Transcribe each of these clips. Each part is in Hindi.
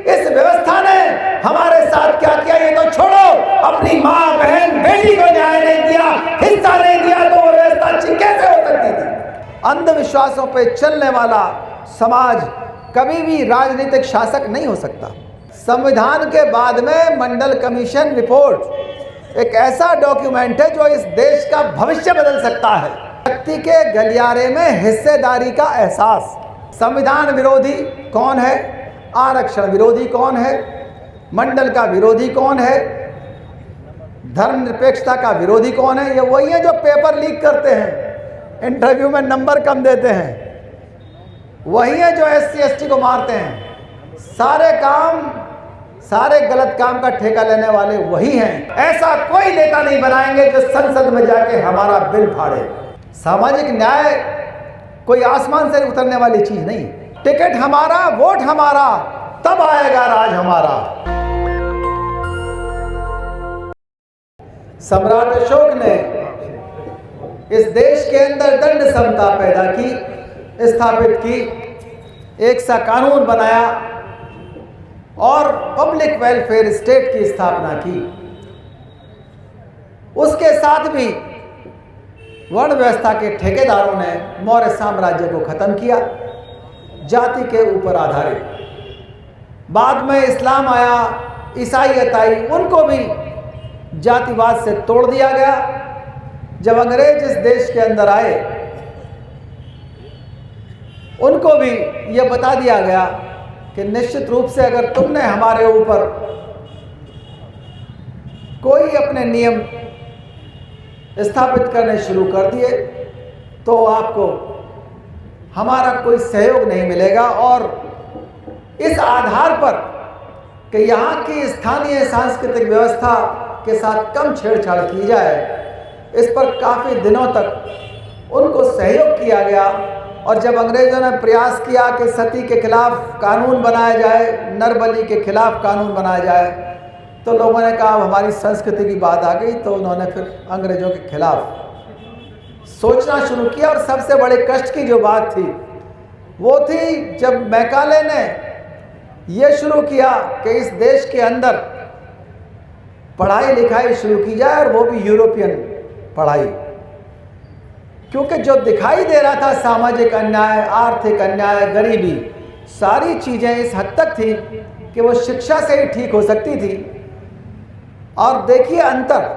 इस व्यवस्था ने हमारे साथ क्या किया ये तो छोड़ो, अपनी माँ बहन बेटी को न्याय नहीं दिया, हिस्सा नहीं दिया, तो वो व्यवस्था कैसे हो सकती थी। अंधविश्वासों पे चलने वाला समाज कभी भी राजनीतिक शासक नहीं हो सकता। संविधान के बाद में मंडल कमीशन रिपोर्ट एक ऐसा डॉक्यूमेंट है जो इस देश का भविष्य बदल सकता है। व्यक्ति के गलियारे में हिस्सेदारी का एहसास। संविधान विरोधी कौन है, आरक्षण विरोधी कौन है, मंडल का विरोधी कौन है, धर्मनिरपेक्षता का विरोधी कौन है? ये वही है जो पेपर लीक करते हैं, इंटरव्यू में नंबर कम देते हैं, वही है जो SC ST को मारते हैं। सारे गलत काम का ठेका लेने वाले वही हैं। ऐसा कोई नेता नहीं बनाएंगे जो संसद में जाके हमारा बिल फाड़े। सामाजिक न्याय कोई आसमान से उतरने वाली चीज नहीं। टिकट हमारा, वोट हमारा, तब आएगा राज हमारा। सम्राट अशोक ने इस देश के अंदर दंड समता पैदा की, स्थापित की, एक सा कानून बनाया और पब्लिक वेलफेयर स्टेट की स्थापना की। उसके साथ भी वर्ण व्यवस्था के ठेकेदारों ने मौर्य साम्राज्य को खत्म किया, जाति के ऊपर आधारित। बाद में इस्लाम आया, ईसाईयत आई, उनको भी जातिवाद से तोड़ दिया गया। जब अंग्रेज इस देश के अंदर आए, उनको भी यह बता दिया गया कि निश्चित रूप से अगर तुमने हमारे ऊपर कोई अपने नियम स्थापित करने शुरू कर दिए तो आपको हमारा कोई सहयोग नहीं मिलेगा। और इस आधार पर कि यहाँ की स्थानीय सांस्कृतिक व्यवस्था के साथ कम छेड़छाड़ की जाए, इस पर काफ़ी दिनों तक उनको सहयोग किया गया। और जब अंग्रेज़ों ने प्रयास किया कि सती के खिलाफ कानून बनाया जाए, नरबली के खिलाफ कानून बनाया जाए, तो लोगों ने कहा अब हमारी संस्कृति की बात आ गई, तो उन्होंने फिर अंग्रेज़ों के खिलाफ सोचना शुरू किया। और सबसे बड़े कष्ट की जो बात थी वो थी जब मैकाले ने ये शुरू किया कि इस देश के अंदर पढ़ाई लिखाई शुरू की जाए, और वो भी यूरोपियन पढ़ाई। क्योंकि जो दिखाई दे रहा था सामाजिक अन्याय, आर्थिक अन्याय, गरीबी, सारी चीज़ें इस हद तक थी कि वो शिक्षा से ही ठीक हो सकती थी। और देखिए अंतर,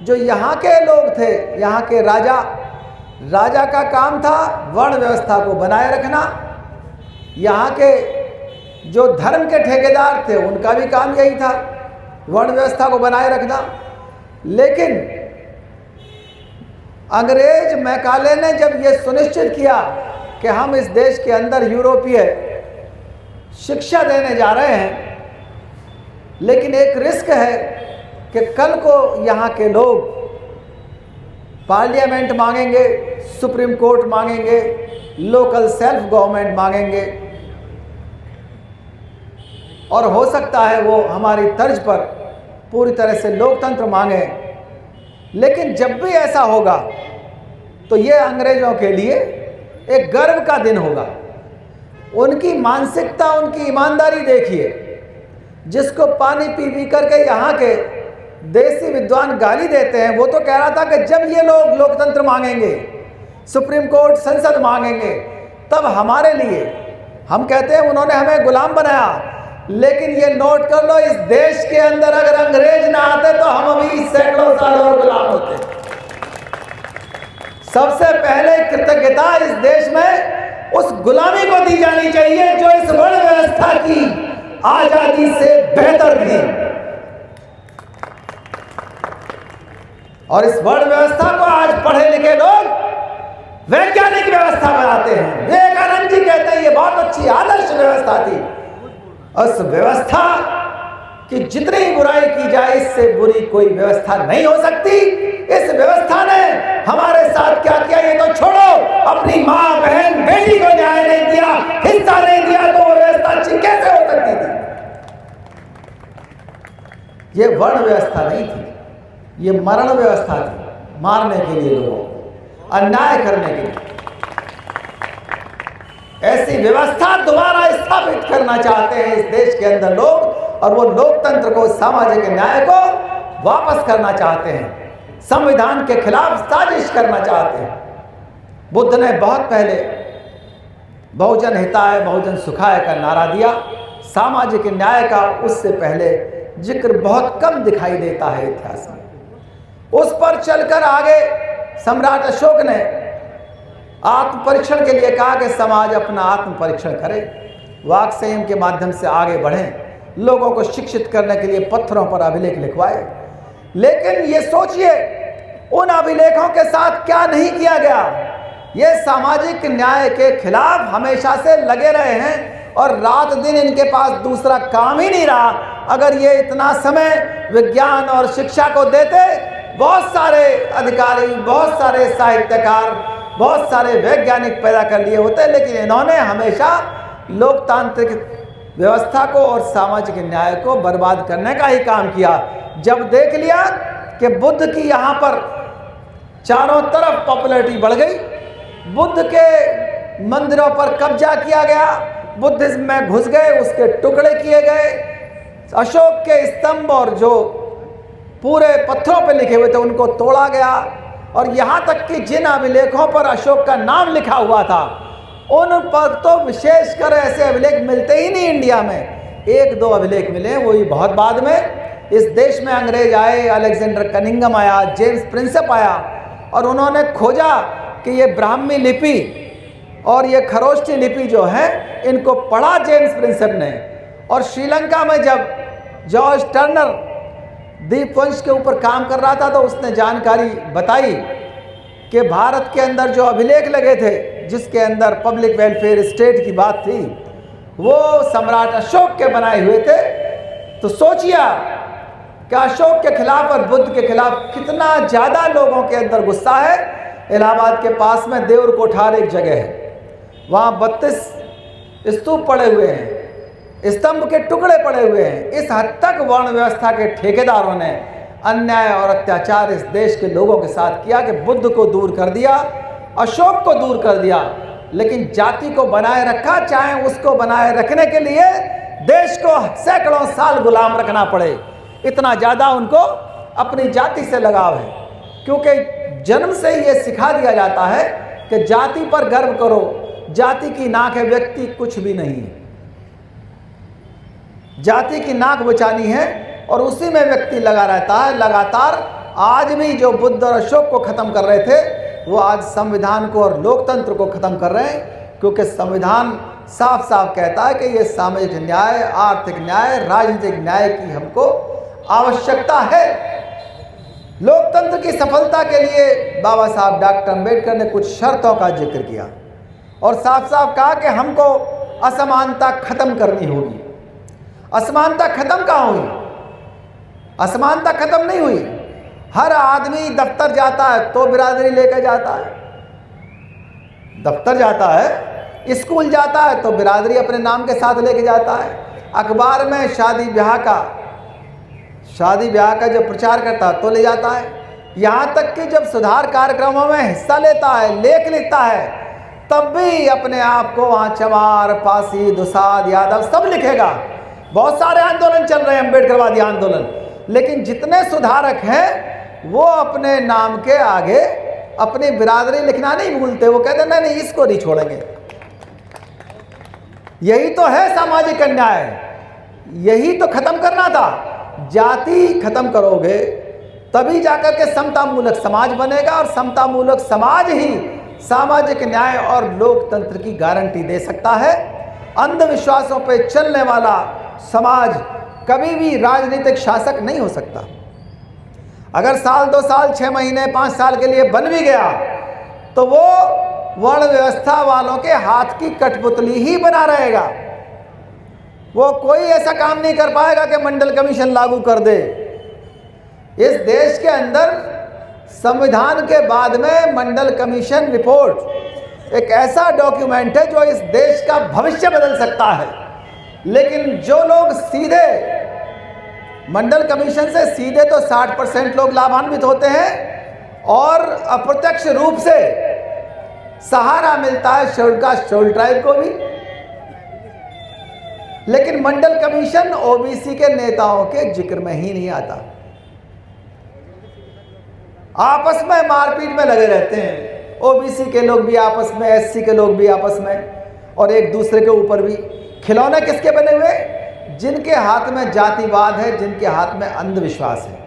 जो यहाँ के लोग थे, यहाँ के राजा का काम था वर्ण व्यवस्था को बनाए रखना। यहाँ के जो धर्म के ठेकेदार थे उनका भी काम यही था, वर्ण व्यवस्था को बनाए रखना। लेकिन अंग्रेज मैकाले ने जब ये सुनिश्चित किया कि हम इस देश के अंदर यूरोपीय शिक्षा देने जा रहे हैं, लेकिन एक रिस्क है कि कल को यहाँ के लोग पार्लियामेंट मांगेंगे, सुप्रीम कोर्ट मांगेंगे, लोकल सेल्फ गवर्नमेंट मांगेंगे, और हो सकता है वो हमारी तर्ज पर पूरी तरह से लोकतंत्र मांगे। लेकिन जब भी ऐसा होगा तो ये अंग्रेज़ों के लिए एक गर्व का दिन होगा। उनकी मानसिकता, उनकी ईमानदारी देखिए। जिसको पानी पी पी करके यहाँ के देसी विद्वान गाली देते हैं, वो तो कह रहा था कि जब ये लोग लोकतंत्र मांगेंगे, सुप्रीम कोर्ट, संसद मांगेंगे, तब हमारे लिए, हम कहते हैं उन्होंने हमें गुलाम बनाया, लेकिन ये नोट कर लो, इस देश के अंदर अगर अंग्रेज ना आते तो हम अभी सैकड़ों साल और गुलाम होते। सबसे पहले कृतज्ञता इस देश में उस गुलामी को दी जानी चाहिए जो इस वर्ण व्यवस्था की आजादी से बेहतर थी। और इस वर्ण व्यवस्था को आज पढ़े लिखे लोग वैज्ञानिक व्यवस्था बनाते हैं। विवेकानंद जी कहते हैं ये बहुत अच्छी आदर्श व्यवस्था थी। उस व्यवस्था कि जितनी बुराई की जाए, इससे बुरी कोई व्यवस्था नहीं हो सकती। इस व्यवस्था ने हमारे साथ क्या किया ये तो छोड़ो, अपनी माँ बहन बेटी को न्याय नहीं दिया, हिस्सा नहीं दिया, तो वो व्यवस्था कैसे हो सकती थी? ये वर्ण व्यवस्था नहीं थी, ये मरण व्यवस्था थी, मारने के लिए लोगों को, अन्याय करने के लिए। ऐसी व्यवस्था दोबारा स्थापित करना चाहते हैं इस देश के अंदर लोग, और वो लोकतंत्र को, सामाजिक न्याय को वापस करना चाहते हैं, संविधान के खिलाफ साजिश करना चाहते हैं। बुद्ध ने बहुत पहले बहुजन हिताय बहुजन सुखाय का नारा दिया। सामाजिक न्याय का उससे पहले जिक्र बहुत कम दिखाई देता है इतिहास में। उस पर चलकर आगे सम्राट अशोक ने आत्म परीक्षण के लिए कहा कि समाज अपना आत्म परीक्षण करे, वाक संयम के माध्यम से आगे बढ़ें, लोगों को शिक्षित करने के लिए पत्थरों पर अभिलेख लिखवाए। लेकिन ये सोचिए, उन अभिलेखों के साथ क्या नहीं किया गया। ये सामाजिक न्याय के खिलाफ हमेशा से लगे रहे हैं और रात दिन इनके पास दूसरा काम ही नहीं रहा। अगर ये इतना समय विज्ञान और शिक्षा को देते, बहुत सारे अधिकारी, बहुत सारे साहित्यकार, बहुत सारे वैज्ञानिक पैदा कर लिए होते, लेकिन इन्होंने हमेशा लोकतांत्रिक व्यवस्था को और सामाजिक न्याय को बर्बाद करने का ही काम किया। जब देख लिया कि बुद्ध की यहाँ पर चारों तरफ पॉपुलैरिटी बढ़ गई, बुद्ध के मंदिरों पर कब्जा किया गया, बुद्धिज्म में घुस गए, उसके टुकड़े किए गए, अशोक के स्तंभ और जो पूरे पत्थरों पर लिखे हुए थे उनको तोड़ा गया, और यहाँ तक कि जिन अभिलेखों पर अशोक का नाम लिखा हुआ था उन पर तो विशेषकर ऐसे अभिलेख मिलते ही नहीं इंडिया में। एक दो अभिलेख मिले, वही बहुत बाद में। इस देश में अंग्रेज आए, अलेक्जेंडर कनिंघम आया, जेम्स प्रिंसेप आया, और उन्होंने खोजा कि ये ब्राह्मी लिपि और ये खरोष्टी लिपि जो है, इनको पढ़ा जेम्स प्रिंसेप ने। और श्रीलंका में जब जॉर्ज टर्नर दीपवंश के ऊपर काम कर रहा था तो उसने जानकारी बताई कि भारत के अंदर जो अभिलेख लगे थे, जिसके अंदर पब्लिक वेलफेयर स्टेट की बात थी, वो सम्राट अशोक के बनाए हुए थे। तो सोचिए कि अशोक के खिलाफ और बुद्ध के खिलाफ कितना ज़्यादा लोगों के अंदर गुस्सा है। इलाहाबाद के पास में देवर कोठार एक जगह है, वहाँ 32 स्तूप पड़े हुए हैं, स्तंभ के टुकड़े पड़े हुए हैं। इस हद तक वर्ण व्यवस्था के ठेकेदारों ने अन्याय और अत्याचार इस देश के लोगों के साथ किया कि बुद्ध को दूर कर दिया, अशोक को दूर कर दिया, लेकिन जाति को बनाए रखा, चाहे उसको बनाए रखने के लिए देश को सैकड़ों साल गुलाम रखना पड़े। इतना ज़्यादा उनको अपनी जाति से लगाव है, क्योंकि जन्म से ही ये सिखा दिया जाता है कि जाति पर गर्व करो, जाति की नाक है, व्यक्ति कुछ भी नहीं है। जाति की नाक बचानी है और उसी में व्यक्ति लगा रहता है लगातार। आज भी जो बुद्ध और अशोक को ख़त्म कर रहे थे, वो आज संविधान को और लोकतंत्र को ख़त्म कर रहे हैं, क्योंकि संविधान साफ साफ कहता है कि ये सामाजिक न्याय, आर्थिक न्याय, राजनीतिक न्याय की हमको आवश्यकता है। लोकतंत्र की सफलता के लिए बाबा साहब डॉक्टर अम्बेडकर ने कुछ शर्तों का जिक्र किया और साफ साफ कहा कि हमको असमानता खत्म करनी होगी। असमानता खत्म कहाँ हुई? असमानता खत्म नहीं हुई। हर आदमी दफ्तर जाता है तो बिरादरी लेकर जाता है, दफ्तर जाता है, स्कूल जाता है तो बिरादरी अपने नाम के साथ लेके जाता है। अखबार में शादी ब्याह का जब प्रचार करता है तो ले जाता है। यहाँ तक कि जब सुधार कार्यक्रमों में हिस्सा लेता है, लेख लिखता है, तब भी अपने आप को वहाँ चमार, पासी, दुसाद, यादव सब लिखेगा। बहुत सारे आंदोलन चल रहे हैं, अम्बेडकरवादी आंदोलन, लेकिन जितने सुधारक हैं वो अपने नाम के आगे अपनी बिरादरी लिखना नहीं भूलते। वो कहते नहीं, इसको नहीं छोड़ेंगे। यही तो है सामाजिक अन्याय, यही तो खत्म करना था। जाति खत्म करोगे तभी जाकर के समतामूलक समाज बनेगा, और समतामूलक समाज ही सामाजिक न्याय और लोकतंत्र की गारंटी दे सकता है। अंधविश्वासों पे चलने वाला समाज कभी भी राजनीतिक शासक नहीं हो सकता। अगर साल, 2 साल, 6 महीने, 5 साल के लिए बन भी गया तो वो वर्ण व्यवस्था वालों के हाथ की कठपुतली ही बना रहेगा। वो कोई ऐसा काम नहीं कर पाएगा कि मंडल कमीशन लागू कर दे। इस देश के अंदर संविधान के बाद में मंडल कमीशन रिपोर्ट एक ऐसा डॉक्यूमेंट है जो इस देश का भविष्य बदल सकता है। लेकिन जो लोग सीधे मंडल कमीशन से सीधे तो 60% लोग लाभान्वित होते हैं, और अप्रत्यक्ष रूप से सहारा मिलता है शेड्यूल कास्ट शेड्यूल ट्राइब को भी। लेकिन मंडल कमीशन ओबीसी के नेताओं के जिक्र में ही नहीं आता। आपस में मारपीट में लगे रहते हैं, ओबीसी के लोग भी आपस में, एससी के लोग भी आपस में, और एक दूसरे के ऊपर भी। खिलौने किसके बने हुए? जिनके हाथ में जातिवाद है, जिनके हाथ में अंधविश्वास है।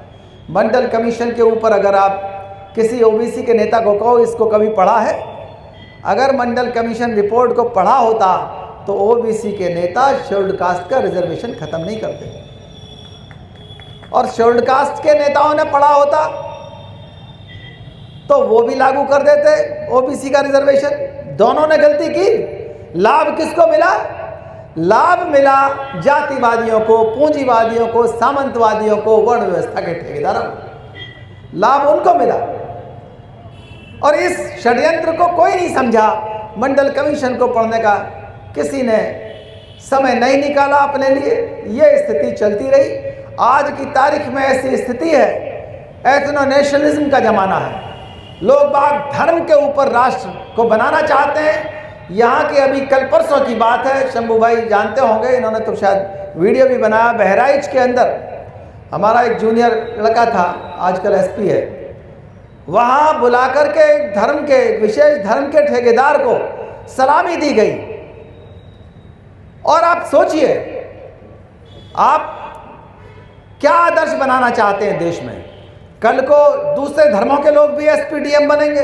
मंडल कमीशन के ऊपर अगर आप किसी ओबीसी के नेता को कहो इसको कभी पढ़ा है, अगर मंडल कमीशन रिपोर्ट को पढ़ा होता तो ओबीसी के नेता शेड्यूल्ड कास्ट का रिजर्वेशन खत्म नहीं करते, और शेड्यूल्ड कास्ट के नेताओं ने पढ़ा होता तो वो भी लागू कर देते ओबीसी का रिजर्वेशन। दोनों ने गलती की। लाभ किसको मिला? लाभ मिला जातिवादियों को, पूंजीवादियों को, सामंतवादियों को, वर्ण व्यवस्था के ठेकेदारों को। लाभ उनको मिला, और इस षड्यंत्र को कोई नहीं समझा। मंडल कमीशन को पढ़ने का किसी ने समय नहीं निकाला अपने लिए। ये स्थिति चलती रही। आज की तारीख में ऐसी स्थिति है, एथनो नेशनलिज्म का जमाना है। लोग बाग धर्म के ऊपर राष्ट्र को बनाना चाहते हैं। यहाँ की अभी कल परसों की बात है, शंभू भाई जानते होंगे, इन्होंने तो शायद वीडियो भी बनाया। बहराइच के अंदर हमारा एक जूनियर लड़का था, आजकल एसपी है, वहाँ बुला करके एक धर्म के, एक विशेष धर्म के ठेकेदार को सलामी दी गई। और आप सोचिए, आप क्या आदर्श बनाना चाहते हैं देश में? कल को दूसरे धर्मों के लोग भी एसपीडीएम बनेंगे,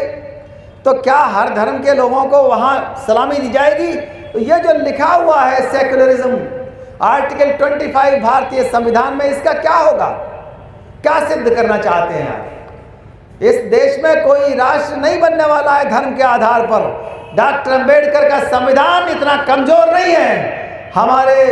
तो क्या हर धर्म के लोगों को वहाँ सलामी दी जाएगी? तो ये जो लिखा हुआ है सेक्युलरिज्म, आर्टिकल 25 भारतीय संविधान में, इसका क्या होगा? क्या सिद्ध करना चाहते हैं आप? इस देश में कोई राष्ट्र नहीं बनने वाला है धर्म के आधार पर। डॉक्टर अंबेडकर का संविधान इतना कमजोर नहीं है। हमारे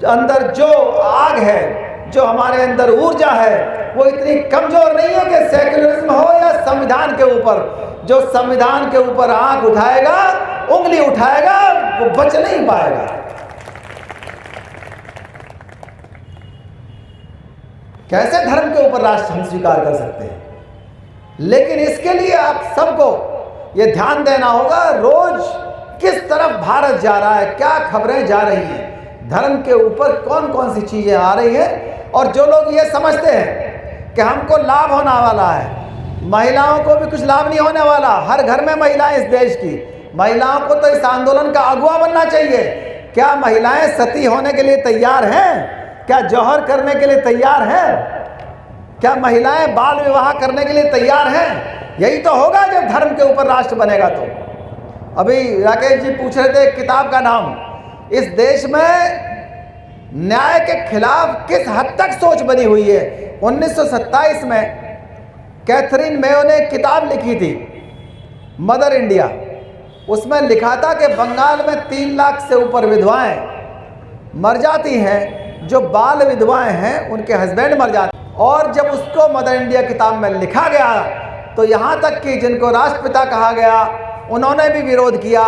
अंदर जो आग है, जो हमारे अंदर ऊर्जा है, वो इतनी कमजोर नहीं है कि सेक्युलरिज्म हो या संविधान के ऊपर, जो संविधान के ऊपर आंख उठाएगा, उंगली उठाएगा, वो बच नहीं पाएगा। कैसे धर्म के ऊपर राष्ट्र हम स्वीकार कर सकते हैं? लेकिन इसके लिए आप सबको ये ध्यान देना होगा, रोज किस तरफ भारत जा रहा है, क्या खबरें जा रही हैं, धर्म के ऊपर कौन कौन सी चीजें आ रही हैं। और जो लोग ये समझते हैं कि हमको लाभ होने वाला है, महिलाओं को भी कुछ लाभ नहीं होने वाला। हर घर में महिलाएं इस देश की, महिलाओं को तो इस आंदोलन का अगुवा बनना चाहिए। क्या महिलाएं सती होने के लिए तैयार हैं? क्या जौहर करने के लिए तैयार हैं? क्या महिलाएं बाल विवाह करने के लिए तैयार हैं? यही तो होगा जब धर्म के ऊपर राष्ट्र बनेगा। तो अभी राकेश जी पूछ रहे थे किताब का नाम, इस देश में न्याय के खिलाफ किस हद तक सोच बनी हुई है। 1927 में कैथरीन मेयो ने किताब लिखी थी, मदर इंडिया। उसमें लिखा था कि बंगाल में 3 लाख से ऊपर विधवाएं मर जाती हैं, जो बाल विधवाएं हैं उनके हस्बैंड मर जाते हैं। और जब उसको मदर इंडिया किताब में लिखा गया तो यहाँ तक कि जिनको राष्ट्रपिता कहा गया उन्होंने भी विरोध किया,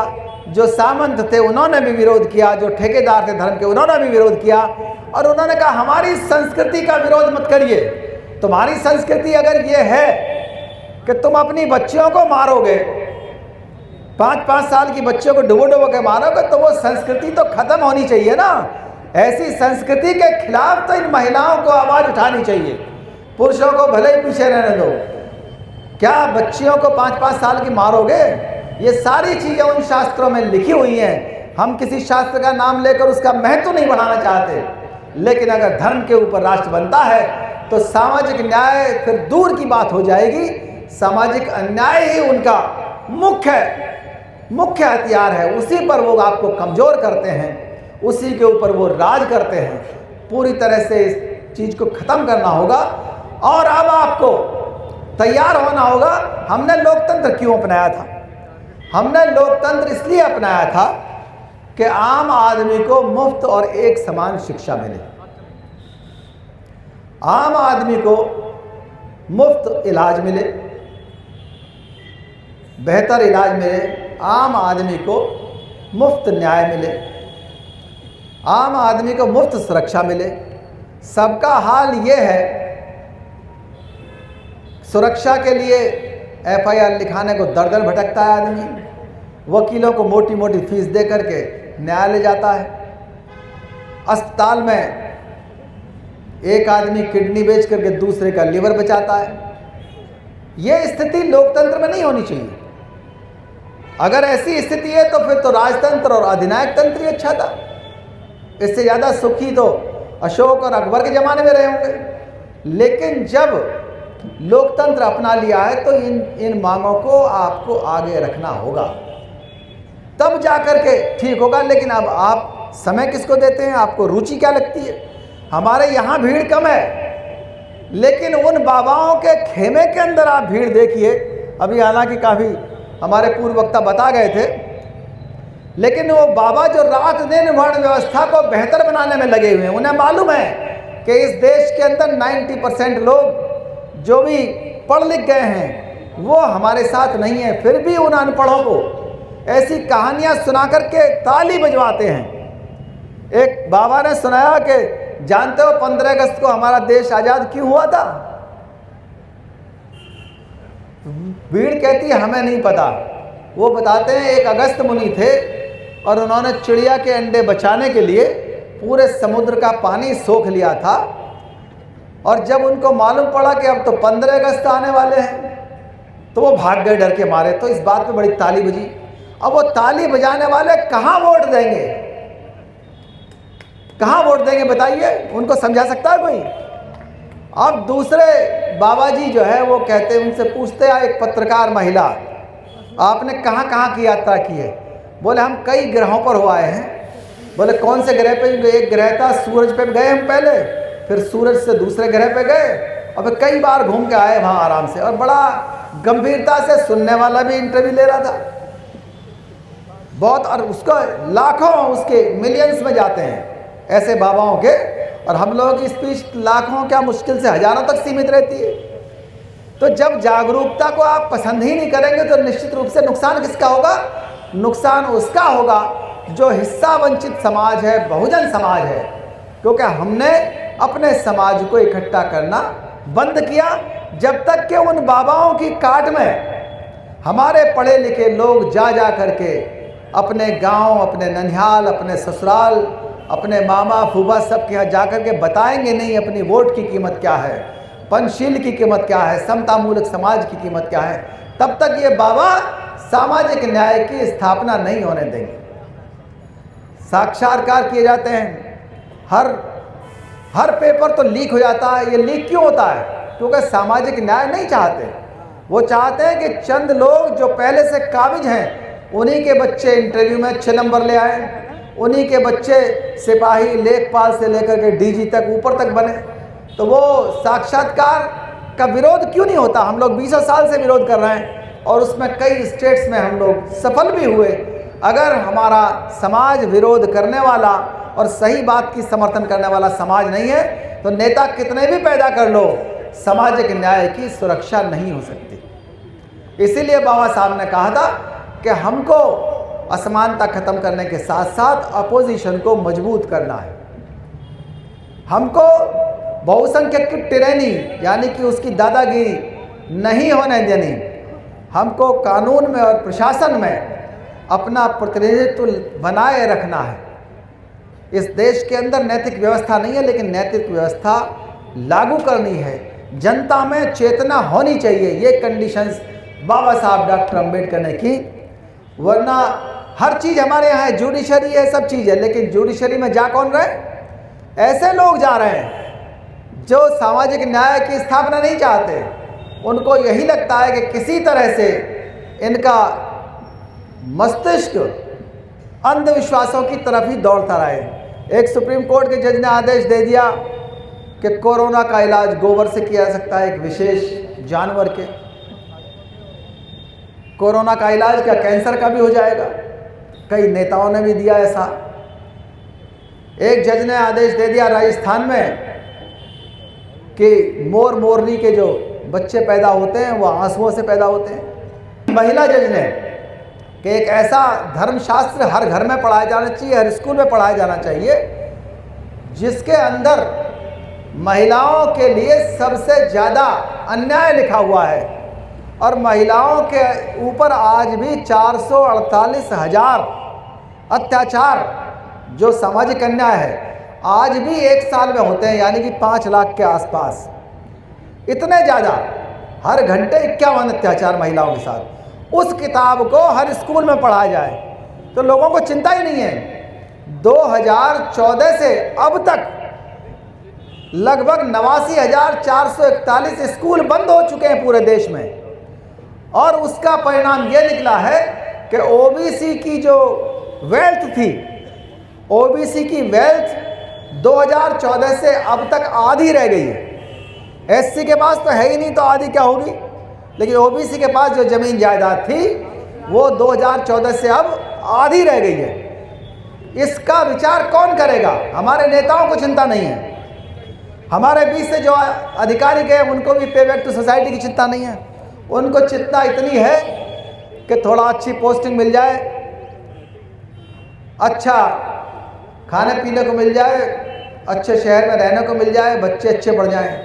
जो सामंत थे उन्होंने भी विरोध किया, जो ठेकेदार थे धर्म के उन्होंने भी विरोध किया। और उन्होंने कहा हमारी संस्कृति का विरोध मत करिए। तुम्हारी संस्कृति अगर ये है कि तुम अपनी बच्चियों को मारोगे, 5-5 साल की बच्चियों को डुबो डुबो के मारोगे, तो वो संस्कृति तो खत्म होनी चाहिए ना। ऐसी संस्कृति के खिलाफ तो इन महिलाओं को आवाज़ उठानी चाहिए। पुरुषों को भले ही पीछे रहने दो, क्या बच्चियों को 5-5 साल की मारोगे? ये सारी चीज़ें उन शास्त्रों में लिखी हुई हैं। हम किसी शास्त्र का नाम लेकर उसका महत्व नहीं बढ़ाना चाहते, लेकिन अगर धर्म के ऊपर राष्ट्र बनता है तो सामाजिक न्याय फिर दूर की बात हो जाएगी। सामाजिक अन्याय ही उनका मुख्य हथियार है। उसी पर वो आपको कमज़ोर करते हैं, उसी के ऊपर वो राज करते हैं। पूरी तरह से इस चीज़ को ख़त्म करना होगा। और अब आपको तैयार होना होगा। हमने लोकतंत्र क्यों अपनाया था? हमने लोकतंत्र इसलिए अपनाया था कि आम आदमी को मुफ्त और एक समान शिक्षा मिले, आम आदमी को मुफ्त इलाज मिले, बेहतर इलाज मिले, आम आदमी को मुफ्त न्याय मिले, आम आदमी को मुफ्त सुरक्षा मिले। सबका हाल ये है, सुरक्षा के लिए एफआईआर लिखाने को दर दर भटकता है आदमी, वकीलों को मोटी मोटी फीस दे करके न्यायालय जाता है। अस्पताल में एक आदमी किडनी बेच करके दूसरे का लिवर बचाता है। ये स्थिति लोकतंत्र में नहीं होनी चाहिए। अगर ऐसी स्थिति है तो फिर तो राजतंत्र और अधिनायक तंत्र ही अच्छा था। इससे ज़्यादा सुखी तो अशोक और अकबर के ज़माने में रहे होंगे। लेकिन जब लोकतंत्र अपना लिया है तो इन मांगों को आपको आगे रखना होगा, तब जा कर के ठीक होगा। लेकिन अब आप समय किसको देते हैं, आपको रुचि क्या लगती है? हमारे यहाँ भीड़ कम है, लेकिन उन बाबाओं के खेमे के अंदर आप भीड़ देखिए। अभी हालांकि काफ़ी हमारे पूर्व वक्ता बता गए थे, लेकिन वो बाबा जो रात दिन वर्ण व्यवस्था को बेहतर बनाने में लगे हुए हैं, उन्हें मालूम है कि इस देश के अंदर 90% लोग जो भी पढ़ लिख गए हैं वो हमारे साथ नहीं है, फिर भी उन अनपढ़ों को ऐसी कहानियां सुना करके ताली बजवाते हैं। एक बाबा ने सुनाया कि जानते हो 15 अगस्त को हमारा देश आज़ाद क्यों हुआ था? भीड़ कहती है हमें नहीं पता। वो बताते हैं एक अगस्त मुनि थे और उन्होंने चिड़िया के अंडे बचाने के लिए पूरे समुद्र का पानी सोख लिया था, और जब उनको मालूम पड़ा कि अब तो 15 अगस्त आने वाले हैं तो वो भाग गए डर के मारे। तो इस बात पे बड़ी ताली बजी। अब वो ताली बजाने वाले कहाँ वोट देंगे, कहाँ वोट देंगे बताइए? उनको समझा सकता है कोई? अब दूसरे बाबा जी जो है वो कहते हैं, उनसे पूछते हैं एक पत्रकार महिला, आपने कहाँ कहाँ की यात्रा की है? बोले हम कई ग्रहों पर हो आए हैं। बोले कौन से ग्रह पे? एक ग्रह था सूरज पे गए हम पहले, फिर सूरज से दूसरे ग्रह पे गए और फिर कई बार घूम के आए वहाँ आराम से। और बड़ा गंभीरता से सुनने वाला भी इंटरव्यू ले रहा था बहुत, और उसको लाखों, उसके मिलियंस में जाते हैं ऐसे बाबाओं के, और हम लोगों की स्पीच लाखों क्या मुश्किल से हजारों तक सीमित रहती है। तो जब जागरूकता को आप पसंद ही नहीं करेंगे तो निश्चित रूप से नुकसान किसका होगा? नुकसान उसका होगा जो हिस्सा वंचित समाज है, बहुजन समाज है। क्योंकि हमने अपने समाज को इकट्ठा करना बंद किया। जब तक कि उन बाबाओं की काट में हमारे पढ़े लिखे लोग जा जा करके अपने गांव, अपने ननिहाल, अपने ससुराल, अपने मामा फूफा सब के यहाँ जा कर के बताएंगे नहीं अपनी वोट की कीमत क्या है, पंचशील की कीमत क्या है, समता मूलक समाज की कीमत क्या है, तब तक ये बाबा सामाजिक न्याय की स्थापना नहीं होने देंगे। साक्षात्कार किए जाते हैं, हर पेपर तो लीक हो जाता है। ये लीक क्यों होता है? क्योंकि सामाजिक न्याय नहीं चाहते। वो चाहते हैं कि चंद लोग जो पहले से काबिज हैं उन्हीं के बच्चे इंटरव्यू में 6 नंबर ले आए, उन्हीं के बच्चे सिपाही, लेखपाल से लेकर के डीजी तक ऊपर तक बने। तो वो साक्षात्कार का विरोध क्यों नहीं होता? हम लोग 20 साल से विरोध कर रहे हैं और उसमें कई स्टेट्स में हम लोग सफल भी हुए। अगर हमारा समाज विरोध करने वाला और सही बात की समर्थन करने वाला समाज नहीं है तो नेता कितने भी पैदा कर लो, सामाजिक न्याय की सुरक्षा नहीं हो सकती। इसीलिए बाबा साहब ने कहा था कि हमको असमानता खत्म करने के साथ साथ अपोजिशन को मजबूत करना है। हमको बहुसंख्यक की टिरैनी यानी कि उसकी दादागिरी नहीं होने देनी। हमको कानून में और प्रशासन में अपना प्रतिनिधित्व बनाए रखना है। इस देश के अंदर नैतिक व्यवस्था नहीं है, लेकिन नैतिक व्यवस्था लागू करनी है। जनता में चेतना होनी चाहिए। ये कंडीशंस बाबा साहब डॉक्टर अम्बेडकर ने की। वरना हर चीज़ हमारे यहाँ है, जुडिशरी है, सब चीज़ है, लेकिन जुडिशरी में जा कौन रहे? ऐसे लोग जा रहे हैं जो सामाजिक न्याय की स्थापना नहीं चाहते। उनको यही लगता है कि किसी तरह से इनका मस्तिष्क अंधविश्वासों की तरफ ही दौड़ता रहे। एक सुप्रीम कोर्ट के जज ने आदेश दे दिया कि कोरोना का इलाज गोबर से किया जा सकता है, एक विशेष जानवर के। कोरोना का इलाज क्या कैंसर का भी हो जाएगा? कई नेताओं ने भी दिया ऐसा। एक जज ने आदेश दे दिया राजस्थान में कि मोर मोरनी के जो बच्चे पैदा होते हैं वो आंसुओं से पैदा होते हैं। महिला जज ने कि एक ऐसा धर्मशास्त्र हर घर में पढ़ाया जाना चाहिए, हर स्कूल में पढ़ाया जाना चाहिए, जिसके अंदर महिलाओं के लिए सबसे ज़्यादा अन्याय लिखा हुआ है। और महिलाओं के ऊपर आज भी 448,000 अत्याचार जो सामाजिक अन्याय है आज भी एक साल में होते हैं, यानी कि 5 लाख के आसपास। इतने ज़्यादा, हर घंटे 51 अत्याचार महिलाओं के साथ। उस किताब को हर स्कूल में पढ़ाया जाए तो लोगों को चिंता ही नहीं है। 2014 से अब तक लगभग 89,441 स्कूल बंद हो चुके हैं पूरे देश में, और उसका परिणाम ये निकला है कि ओबीसी की जो वेल्थ थी, ओबीसी की वेल्थ 2014 से अब तक आधी रह गई है। एससी के पास तो है ही नहीं, तो आधी क्या होगी, लेकिन ओबीसी के पास जो ज़मीन जायदाद थी वो 2014 से अब आधी रह गई है। इसका विचार कौन करेगा? हमारे नेताओं को चिंता नहीं है। हमारे बीच से जो अधिकारी गए उनको भी पे बैक टू सोसाइटी की चिंता नहीं है। उनको चिंता इतनी है कि थोड़ा अच्छी पोस्टिंग मिल जाए, अच्छा खाने पीने को मिल जाए, अच्छे शहर में रहने को मिल जाए, बच्चे अच्छे पढ़ जाएं।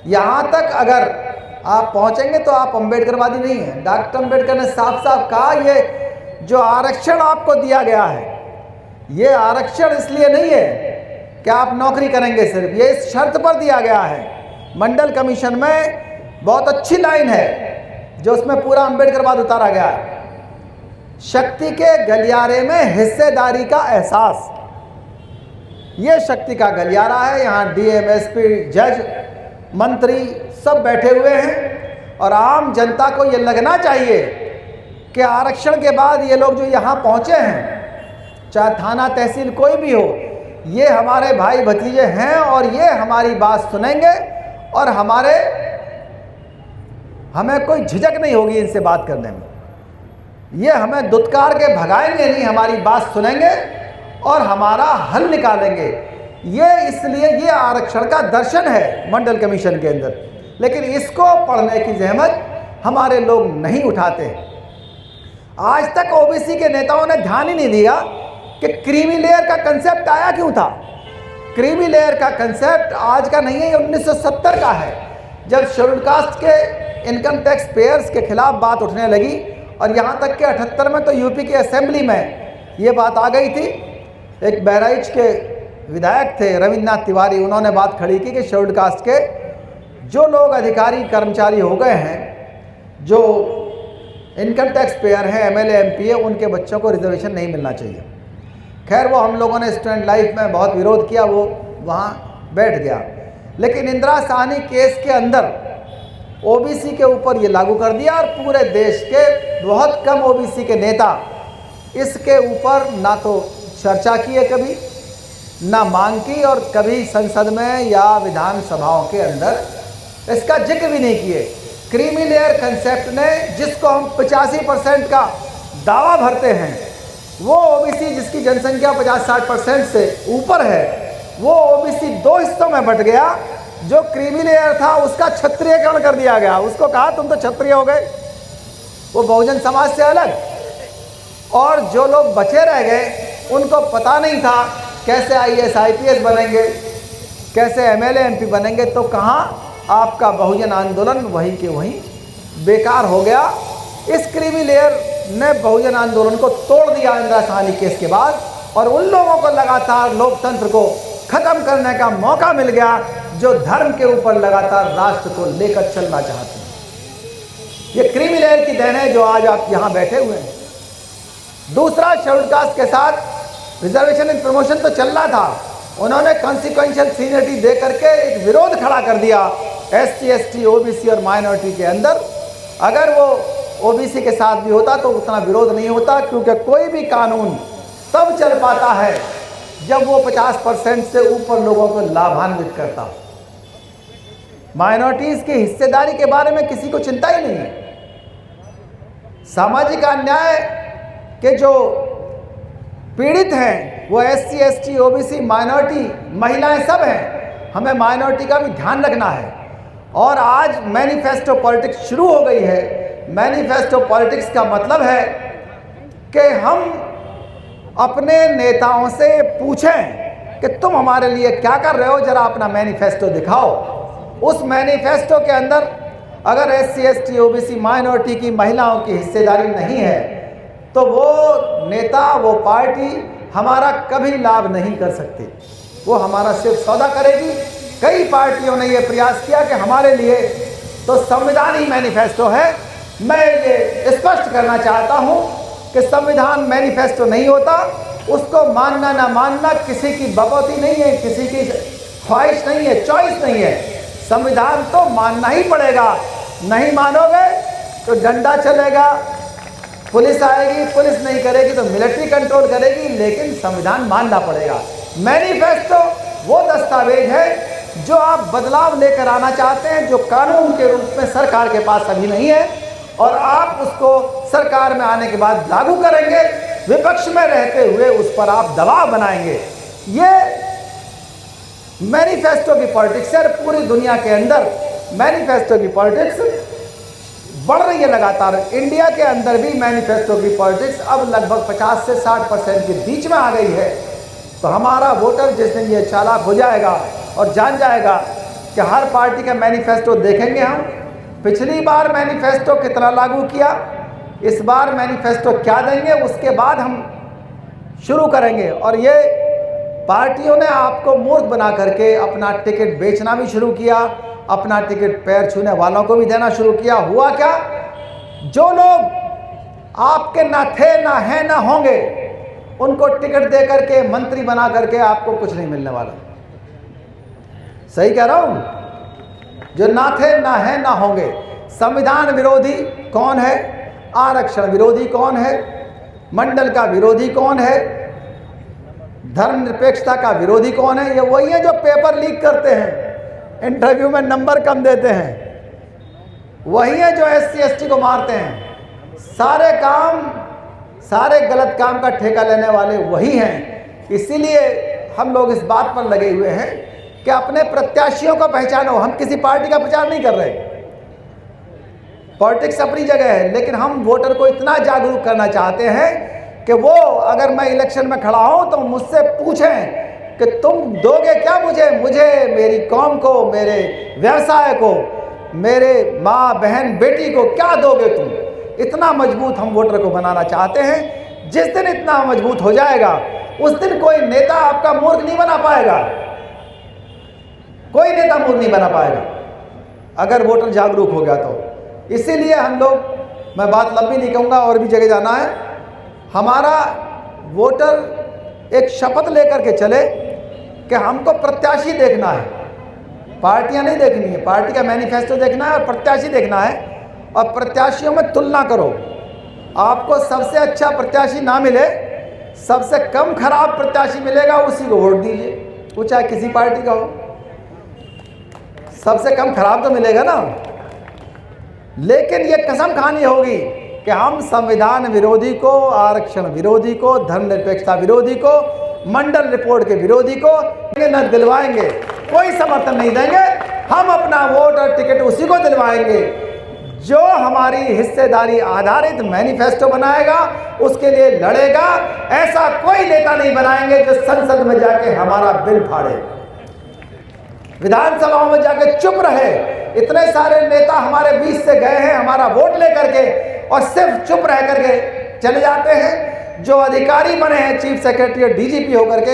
यहाँ तक अगर आप पहुँचेंगे तो आप अम्बेडकरवादी नहीं हैं। डॉक्टर अम्बेडकर ने साफ साफ कहा, ये जो आरक्षण आपको दिया गया है, ये आरक्षण इसलिए नहीं है कि आप नौकरी करेंगे, सिर्फ ये इस शर्त पर दिया गया है। मंडल कमीशन में बहुत अच्छी लाइन है जो उसमें पूरा अम्बेडकरवाद उतारा गया है। शक्ति के गलियारे में हिस्सेदारी का एहसास, ये शक्ति का गलियारा है। यहाँ डीएम, एसपी, जज, मंत्री सब बैठे हुए हैं, और आम जनता को ये लगना चाहिए कि आरक्षण के बाद ये लोग जो यहाँ पहुँचे हैं, चाहे थाना तहसील कोई भी हो, ये हमारे भाई भतीजे हैं और ये हमारी बात सुनेंगे, और हमें कोई झिझक नहीं होगी इनसे बात करने में। ये हमें दुत्कार के भगाएंगे नहीं, हमारी बात सुनेंगे और हमारा हल निकालेंगे। ये इसलिए ये आरक्षण का दर्शन है मंडल कमीशन के अंदर, लेकिन इसको पढ़ने की जहमत हमारे लोग नहीं उठाते। आज तक ओबीसी के नेताओं ने ध्यान ही नहीं दिया कि क्रीमी लेयर का कंसेप्ट आया क्यों था। क्रीमी लेयर का कंसेप्ट आज का नहीं है, 1970 का है, जब शेड्यूल कास्ट के इनकम टैक्स पेयर्स के खिलाफ बात उठने लगी, और यहाँ तक कि 78 में तो यूपी की असेंबली में ये बात आ गई थी। एक बहराइच के विधायक थे रविन्द्रनाथ तिवारी, उन्होंने बात खड़ी की कि शेड्यूल कास्ट के जो लोग अधिकारी कर्मचारी हो गए हैं, जो इनकम टैक्स पेयर हैं, एमएलए एमपी है, उनके बच्चों को रिजर्वेशन नहीं मिलना चाहिए। खैर वो हम लोगों ने स्टूडेंट लाइफ में बहुत विरोध किया, वो वहाँ बैठ गया। लेकिन इंदिरा साहनी केस के अंदर ओबीसी के ऊपर ये लागू कर दिया, और पूरे देश के बहुत कम ओबीसी के नेता इसके ऊपर ना तो चर्चा की है कभी, ना मांग की, और कभी संसद में या विधानसभाओं के अंदर इसका जिक्र भी नहीं किए। क्रीमी लेयर कंसेप्ट ने, जिसको हम 85% का दावा भरते हैं, वो ओबीसी जिसकी जनसंख्या 50-60% से ऊपर है, वो ओबीसी 2 हिस्सों में बट गया। जो क्रीमी लेयर था उसका क्षत्रियकरण कर दिया गया, उसको कहा तुम तो क्षत्रिय हो गए, वो बहुजन समाज से अलग। और जो लोग बचे रह गए उनको पता नहीं था कैसे आईएएस आईपीएस बनेंगे, कैसे एमएलए एमपी बनेंगे, तो कहाँ आपका बहुजन आंदोलन वहीं के वहीं बेकार हो गया। इस क्रीमी लेयर ने बहुजन आंदोलन को तोड़ दिया इंदिरा साहनी केस के बाद, और उन लोगों को लगातार लोकतंत्र को खत्म करने का मौका मिल गया जो धर्म के ऊपर लगातार राष्ट्र को लेकर चलना चाहते हैं। ये क्रीमी लेयर की देन है जो आज आप यहाँ बैठे हुए हैं। दूसरा, शेड्यूल कास्ट के साथ रिजर्वेशन इन प्रमोशन तो चल रहा था, उन्होंने कॉन्सिक्वेंशियल सीनियरिटी दे करके एक विरोध खड़ा कर दिया एससी, एसटी, ओबीसी और माइनॉरिटी के अंदर। अगर वो ओबीसी के साथ भी होता तो उतना विरोध नहीं होता, क्योंकि कोई भी कानून तब चल पाता है जब वो 50% से ऊपर लोगों को लाभान्वित करता हो। माइनॉरिटीज़ की हिस्सेदारी के बारे में किसी को चिंता ही नहीं है। सामाजिक अन्याय के जो पीड़ित हैं वो एससी, एसटी, ओबीसी, माइनॉरिटी, महिलाएं सब हैं। हमें माइनॉरिटी का भी ध्यान रखना है। और आज मैनिफेस्टो पॉलिटिक्स शुरू हो गई है। मैनिफेस्टो पॉलिटिक्स का मतलब है कि हम अपने नेताओं से पूछें कि तुम हमारे लिए क्या कर रहे हो, जरा अपना मैनिफेस्टो दिखाओ। उस मैनिफेस्टो के अंदर अगर SC ST OBC माइनॉरिटी की महिलाओं की हिस्सेदारी नहीं है तो वो नेता, वो पार्टी हमारा कभी लाभ नहीं कर सकती, वो हमारा सिर्फ सौदा करेगी। कई पार्टियों ने ये प्रयास किया कि हमारे लिए तो संविधान ही मैनिफेस्टो है। मैं ये स्पष्ट करना चाहता हूँ कि संविधान मैनिफेस्टो नहीं होता, उसको मानना ना मानना किसी की बकौती नहीं है, किसी की ख्वाहिश नहीं है, चॉइस नहीं है। संविधान तो मानना ही पड़ेगा, नहीं मानोगे तो डंडा चलेगा, पुलिस आएगी, पुलिस नहीं करेगी तो मिलिट्री कंट्रोल करेगी, लेकिन संविधान मानना पड़ेगा। मैनिफेस्टो वो दस्तावेज है जो आप बदलाव लेकर आना चाहते हैं, जो कानून के रूप में सरकार के पास अभी नहीं है, और आप उसको सरकार में आने के बाद लागू करेंगे, विपक्ष में रहते हुए उस पर आप दबाव बनाएंगे। ये मैनिफेस्टो की पॉलिटिक्स है। पूरी दुनिया के अंदर मैनिफेस्टो की पॉलिटिक्स बढ़ रही है लगातार। इंडिया के अंदर भी मैनिफेस्टो की पॉलिटिक्स अब लगभग 50 से 60% के बीच में आ गई है। तो हमारा वोटर जिस दिन ये चालाक हो जाएगा और जान जाएगा कि हर पार्टी का मैनिफेस्टो देखेंगे हम, पिछली बार मैनिफेस्टो कितना लागू किया, इस बार मैनिफेस्टो क्या देंगे, उसके बाद हम शुरू करेंगे। और ये पार्टियों ने आपको मूर्ख बना करके अपना टिकट बेचना भी शुरू किया, अपना टिकट पैर छूने वालों को भी देना शुरू किया। हुआ क्या, जो लोग आपके ना थे, ना हैं, ना होंगे, उनको टिकट दे करके मंत्री बना करके आपको कुछ नहीं मिलने वाला। सही कह रहा हूं? जो ना थे, ना हैं, ना होंगे। संविधान विरोधी कौन है, आरक्षण विरोधी कौन है, मंडल का विरोधी कौन है, धर्मनिरपेक्षता का विरोधी कौन है? ये वही है जो पेपर लीक करते हैं, इंटरव्यू में नंबर कम देते हैं, वही है जो SC ST को मारते हैं। सारे काम, सारे गलत काम का ठेका लेने वाले वही हैं। इसीलिए हम लोग इस बात पर लगे हुए हैं कि अपने प्रत्याशियों को पहचानो। हम किसी पार्टी का प्रचार नहीं कर रहे, पॉलिटिक्स अपनी जगह है, लेकिन हम वोटर को इतना जागरूक करना चाहते हैं कि वो अगर मैं इलेक्शन में खड़ा हूं तो मुझसे पूछें कि तुम दोगे क्या मुझे, मेरी कौम को, मेरे व्यवसाय को, मेरे माँ बहन बेटी को क्या दोगे तुम। इतना मजबूत हम वोटर को बनाना चाहते हैं। जिस दिन इतना मजबूत हो जाएगा उस दिन कोई नेता आपका मूर्ख नहीं बना पाएगा, कोई नेता मूर्ख नहीं बना पाएगा अगर वोटर जागरूक हो गया तो। इसीलिए हम लोग, मैं बात लंबी नहीं कहूँगा, और भी जगह जाना है, हमारा वोटर एक शपथ लेकर के चले कि हमको प्रत्याशी देखना है, पार्टियां नहीं देखनी है। पार्टी का मैनिफेस्टो देखना है और प्रत्याशी देखना है, और प्रत्याशियों में तुलना करो। आपको सबसे अच्छा प्रत्याशी ना मिले, सबसे कम खराब प्रत्याशी मिलेगा, उसी को वोट दीजिए, वो चाहे किसी पार्टी का हो। सबसे कम खराब तो मिलेगा ना। लेकिन ये कसम खानी होगी कि हम संविधान विरोधी को, आरक्षण विरोधी को, धर्मनिरपेक्षता विरोधी को, मंडल रिपोर्ट के विरोधी को न दिलवाएंगे, कोई समर्थन नहीं देंगे। हम अपना वोट और टिकट उसी को दिलवाएंगे जो हमारी हिस्सेदारी आधारित मैनिफेस्टो बनाएगा, उसके लिए लड़ेगा। ऐसा कोई नेता नहीं बनाएंगे जो संसद में जाके हमारा बिल फाड़े, विधानसभाओं में जाके चुप रहे। इतने सारे नेता हमारे बीच से गए हैं हमारा वोट लेकर के, और सिर्फ चुप रह करके चले जाते हैं। जो अधिकारी बने हैं चीफ सेक्रेटरी और DGP होकर के,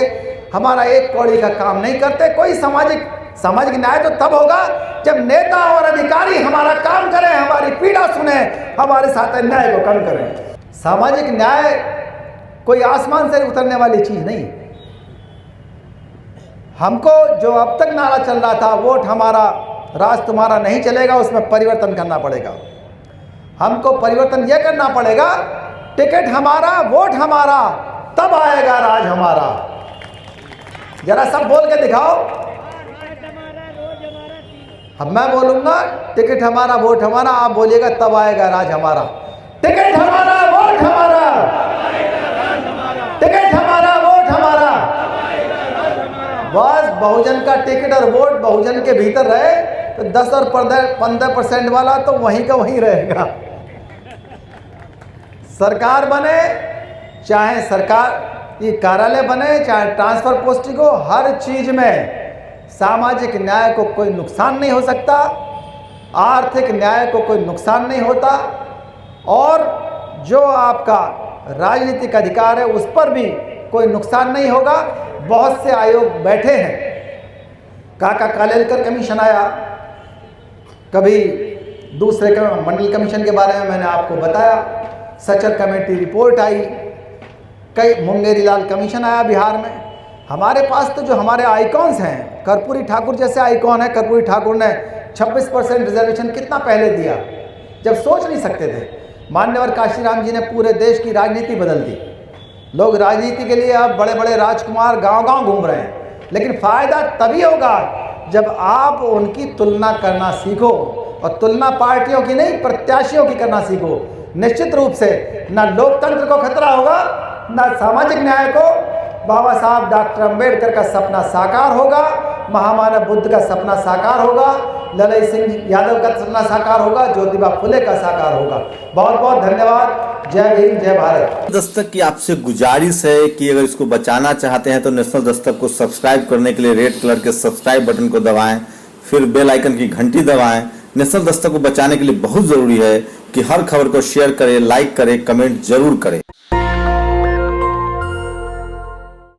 हमारा एक कौड़ी का काम नहीं करते। कोई सामाजिक न्याय तो तब होगा जब नेता और अधिकारी हमारा काम करें, हमारी पीड़ा सुने, हमारे साथ अन्याय को कम करें। सामाजिक न्याय कोई आसमान से उतरने वाली चीज नहीं। हमको जो अब तक नारा चल रहा था, वोट हमारा राज तुम्हारा नहीं चलेगा, उसमें परिवर्तन करना पड़ेगा। हमको परिवर्तन यह करना पड़ेगा, टिकट हमारा, वोट हमारा, तब आएगा राज हमारा। जरा सब बोल के दिखाओ। अब मैं बोलूंगा टिकट हमारा, वोट हमारा, आप बोलिएगा तब आएगा राज हमारा। टिकट हमारा, वोट हमारा, टिकट हमारा, वोट हमारा। बस बहुजन का टिकट और वोट बहुजन के भीतर रहे तो 10 और 15% वाला तो वहीं का वहीं रहेगा। सरकार बने, चाहे सरकार ये कार्यालय बने, चाहे ट्रांसफर पोस्टिंग हो, हर चीज में सामाजिक न्याय को कोई नुकसान नहीं हो सकता। आर्थिक न्याय को कोई नुकसान नहीं होता और जो आपका राजनीतिक अधिकार है उस पर भी कोई नुकसान नहीं होगा। बहुत से आयोग बैठे हैं, काका कालेलकर कमीशन आया, कभी दूसरे मंडल कमीशन के बारे में मैंने आपको बताया, सचर कमेटी रिपोर्ट आई, कई मुंगेरी लाल कमीशन आया बिहार में। हमारे पास तो जो हमारे आइकॉन्स हैं, कर्पूरी ठाकुर जैसे आइकॉन है। कर्पूरी ठाकुर ने 26% रिजर्वेशन कितना पहले दिया, जब सोच नहीं सकते थे। मान्यवर काशीराम जी ने पूरे देश की राजनीति बदल दी। लोग राजनीति के लिए अब बड़े बड़े राजकुमार गांव-गांव घूम रहे हैं, लेकिन फ़ायदा तभी होगा जब आप उनकी तुलना करना सीखो, और तुलना पार्टियों की नहीं, प्रत्याशियों की करना सीखो। निश्चित रूप से न लोकतंत्र को खतरा होगा, न सामाजिक न्याय को। बाबा साहब डॉक्टर अंबेडकर का सपना साकार होगा, महामानव बुद्ध का सपना साकार होगा, ललई सिंह यादव का सपना साकार होगा, ज्योतिबा फुले का साकार होगा। बहुत बहुत धन्यवाद। जय हिंद, जय भारत। दस्तक की आपसे गुजारिश है कि अगर इसको बचाना चाहते हैं तो नेशनल दस्तक को सब्सक्राइब करने के लिए रेड कलर के सब्सक्राइब बटन को दबाएं, फिर बेल आइकन की घंटी दबाएं। नेशनल दस्तक को बचाने के लिए बहुत जरूरी है कि हर खबर को शेयर करें, लाइक करें, कमेंट जरूर करें।